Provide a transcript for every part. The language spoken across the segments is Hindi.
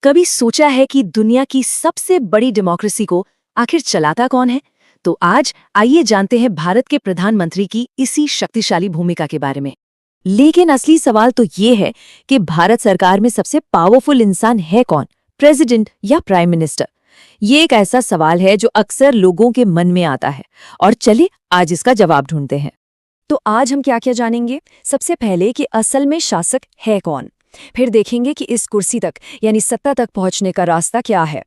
कभी सोचा है कि दुनिया की सबसे बड़ी डेमोक्रेसी को आखिर चलाता कौन है? तो आज आइए जानते हैं भारत के प्रधानमंत्री की इसी शक्तिशाली भूमिका के बारे में। लेकिन असली सवाल तो ये है कि भारत सरकार में सबसे पावरफुल इंसान है कौन, प्रेसिडेंट या प्राइम मिनिस्टर? ये एक ऐसा सवाल है जो अक्सर लोगों के मन में आता है और चलिए आज इसका जवाब ढूंढते हैं। तो आज हम क्या क्या जानेंगे? सबसे पहले कि असल में शासक है कौन, फिर देखेंगे कि इस कुर्सी तक यानी सत्ता तक पहुंचने का रास्ता क्या है।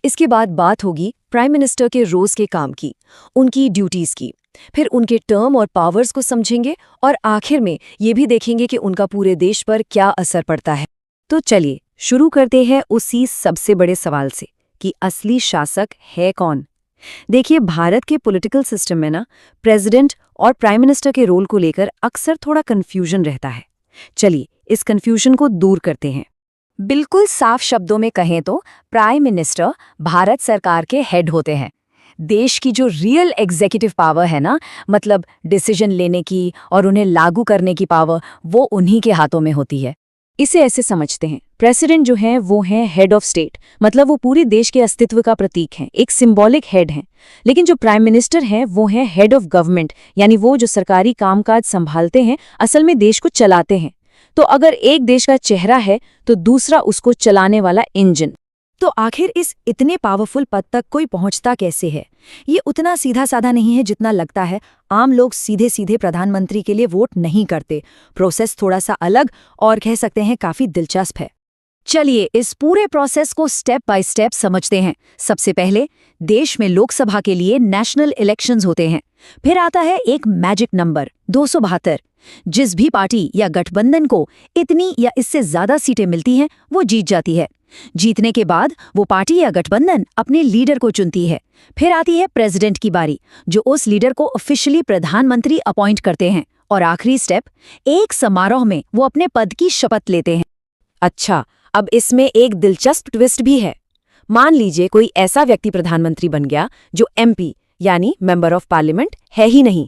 इसके बाद बात होगी प्राइम मिनिस्टर के रोज के काम की, उनकी ड्यूटीज की, फिर उनके टर्म और पावर्स को समझेंगे और आखिर में ये भी देखेंगे कि उनका पूरे देश पर क्या असर पड़ता है। तो चलिए शुरू करते हैं उसी सबसे बड़े सवाल से कि असली शासक है कौन। देखिए, भारत के पॉलिटिकल सिस्टम में ना प्रेसिडेंट और प्राइम मिनिस्टर के रोल को लेकर अक्सर थोड़ा कंफ्यूजन रहता है। चलिए इस कंफ्यूजन को दूर करते हैं। बिल्कुल साफ शब्दों में कहें तो प्राइम मिनिस्टर भारत सरकार के हेड होते हैं। देश की जो रियल एग्जीक्यूटिव पावर है ना, मतलब डिसीजन लेने की और उन्हें लागू करने की पावर, वो उन्हीं के हाथों में होती है। इसे ऐसे समझते हैं, प्रेसिडेंट जो है वो है हेड ऑफ स्टेट, मतलब वो पूरे देश के अस्तित्व का प्रतीक है, एक सिंबॉलिक हेड है। लेकिन जो प्राइम मिनिस्टर है वो है हेड ऑफ गवर्नमेंट, यानी वो जो सरकारी कामकाज संभालते हैं, असल में देश को चलाते हैं। तो अगर एक देश का चेहरा है तो दूसरा उसको चलाने वाला इंजन। तो आखिर इस इतने पावरफुल पद तक कोई पहुंचता कैसे है? ये उतना सीधा साधा नहीं है जितना लगता है। आम लोग सीधे सीधे प्रधानमंत्री के लिए वोट नहीं करते। प्रोसेस थोड़ा सा अलग और कह सकते हैं काफी दिलचस्प है। चलिए इस पूरे प्रोसेस को स्टेप बाय स्टेप समझते हैं। सबसे पहले देश में लोकसभा के लिए नेशनल इलेक्शंस होते हैं। फिर आता है एक मैजिक नंबर 272। जिस भी पार्टी या गठबंधन को इतनी या इससे ज्यादा सीटें मिलती हैं वो जीत जाती है। जीतने के बाद वो पार्टी या गठबंधन अपने लीडर को चुनती है। फिर आती है प्रेसिडेंट की बारी, जो उस लीडर को ऑफिशियली प्रधानमंत्री अपॉइंट करते हैं। और आखिरी स्टेप, एक समारोह में वो अपने पद की शपथ लेते हैं। अच्छा, अब इसमें एक दिलचस्प ट्विस्ट भी है। मान लीजिए कोई ऐसा व्यक्ति प्रधानमंत्री बन गया जो एमपी यानी मेंबर ऑफ पार्लियामेंट है ही नहीं,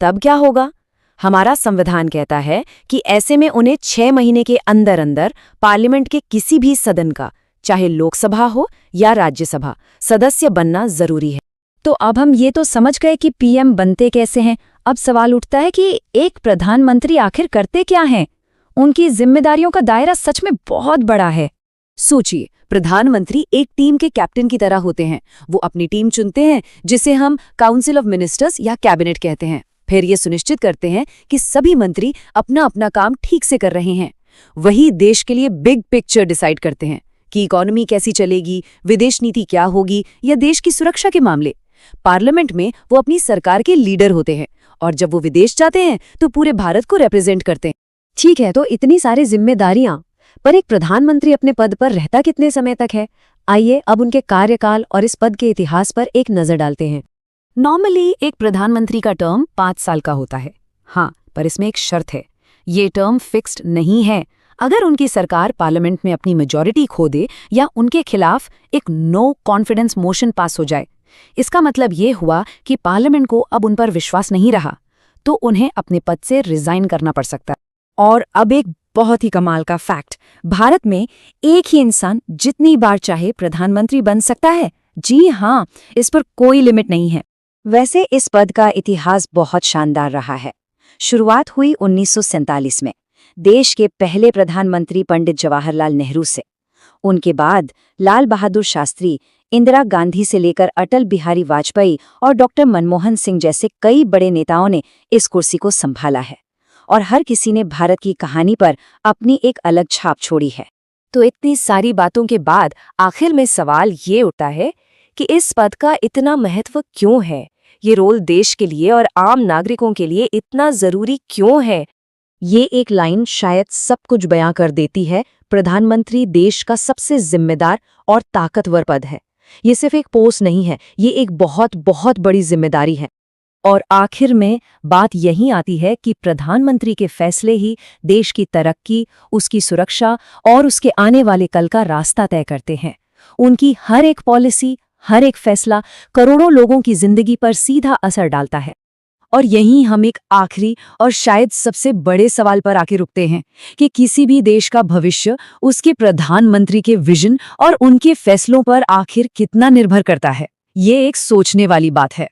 तब क्या होगा? हमारा संविधान कहता है कि ऐसे में उन्हें 6 महीने के अंदर अंदर पार्लियामेंट के किसी भी सदन का, चाहे लोकसभा हो या राज्यसभा, सदस्य बनना जरूरी है। तो अब हम ये तो समझ गए कि पीएम बनते कैसे हैं। अब सवाल उठता है कि एक प्रधानमंत्री आखिर करते क्या हैं? उनकी जिम्मेदारियों का दायरा सच में बहुत बड़ा है। सोचिए, प्रधानमंत्री एक टीम के कैप्टन की तरह होते हैं। वो अपनी टीम चुनते हैं, जिसे हम काउंसिल ऑफ मिनिस्टर्स या कैबिनेट कहते हैं। फिर ये सुनिश्चित करते हैं कि सभी मंत्री अपना अपना काम ठीक से कर रहे हैं। वही देश के लिए बिग पिक्चर डिसाइड करते हैं कि इकोनॉमी कैसी चलेगी, विदेश नीति क्या होगी या देश की सुरक्षा के मामले। पार्लियामेंट में वो अपनी सरकार के लीडर होते हैं और जब वो विदेश जाते हैं तो पूरे भारत को रिप्रेजेंट करते हैं। ठीक है, तो इतनी सारी जिम्मेदारियां, पर एक प्रधानमंत्री अपने पद पर रहता कितने समय तक है? आइए अब उनके कार्यकाल और इस पद के इतिहास पर एक नजर डालते हैं। नॉर्मली एक प्रधानमंत्री का टर्म 5 साल का होता है। हाँ, पर इसमें एक शर्त है, ये टर्म फिक्स्ड नहीं है। अगर उनकी सरकार पार्लियामेंट में अपनी मेजॉरिटी खो दे या उनके खिलाफ एक नो कॉन्फिडेंस मोशन पास हो जाए, इसका मतलब ये हुआ कि पार्लियामेंट को अब उन पर विश्वास नहीं रहा, तो उन्हें अपने पद से रिजाइन करना पड़ सकता है। और अब एक बहुत ही कमाल का फैक्ट, भारत में एक ही इंसान जितनी बार चाहे प्रधानमंत्री बन सकता है। जी हाँ, इस पर कोई लिमिट नहीं है। वैसे इस पद का इतिहास बहुत शानदार रहा है। शुरुआत हुई 1947 में देश के पहले प्रधानमंत्री पंडित जवाहरलाल नेहरू से। उनके बाद लाल बहादुर शास्त्री, इंदिरा गांधी से लेकर अटल बिहारी वाजपेयी और डॉक्टर मनमोहन सिंह जैसे कई बड़े नेताओं ने इस कुर्सी को संभाला है और हर किसी ने भारत की कहानी पर अपनी एक अलग छाप छोड़ी है। तो इतनी सारी बातों के बाद आखिर में सवाल ये उठता है कि इस पद का इतना महत्व क्यों है? ये रोल देश के लिए और आम नागरिकों के लिए इतना जरूरी क्यों है? ये एक लाइन शायद सब कुछ बयां कर देती है। प्रधानमंत्री देश का सबसे जिम्मेदार और ताकतवर पद है। ये सिर्फ एक पोस्ट नहीं है, ये एक बहुत बहुत बड़ी जिम्मेदारी है। और आखिर में बात यही आती है कि प्रधानमंत्री के फैसले ही देश की तरक्की, उसकी सुरक्षा और उसके आने वाले कल का रास्ता तय करते हैं। उनकी हर एक पॉलिसी, हर एक फैसला करोड़ों लोगों की जिंदगी पर सीधा असर डालता है। और यहीं हम एक आखिरी और शायद सबसे बड़े सवाल पर आके रुकते हैं कि किसी भी देश का भविष्य उसके प्रधानमंत्री के विजन और उनके फैसलों पर आखिर कितना निर्भर करता है। ये एक सोचने वाली बात है।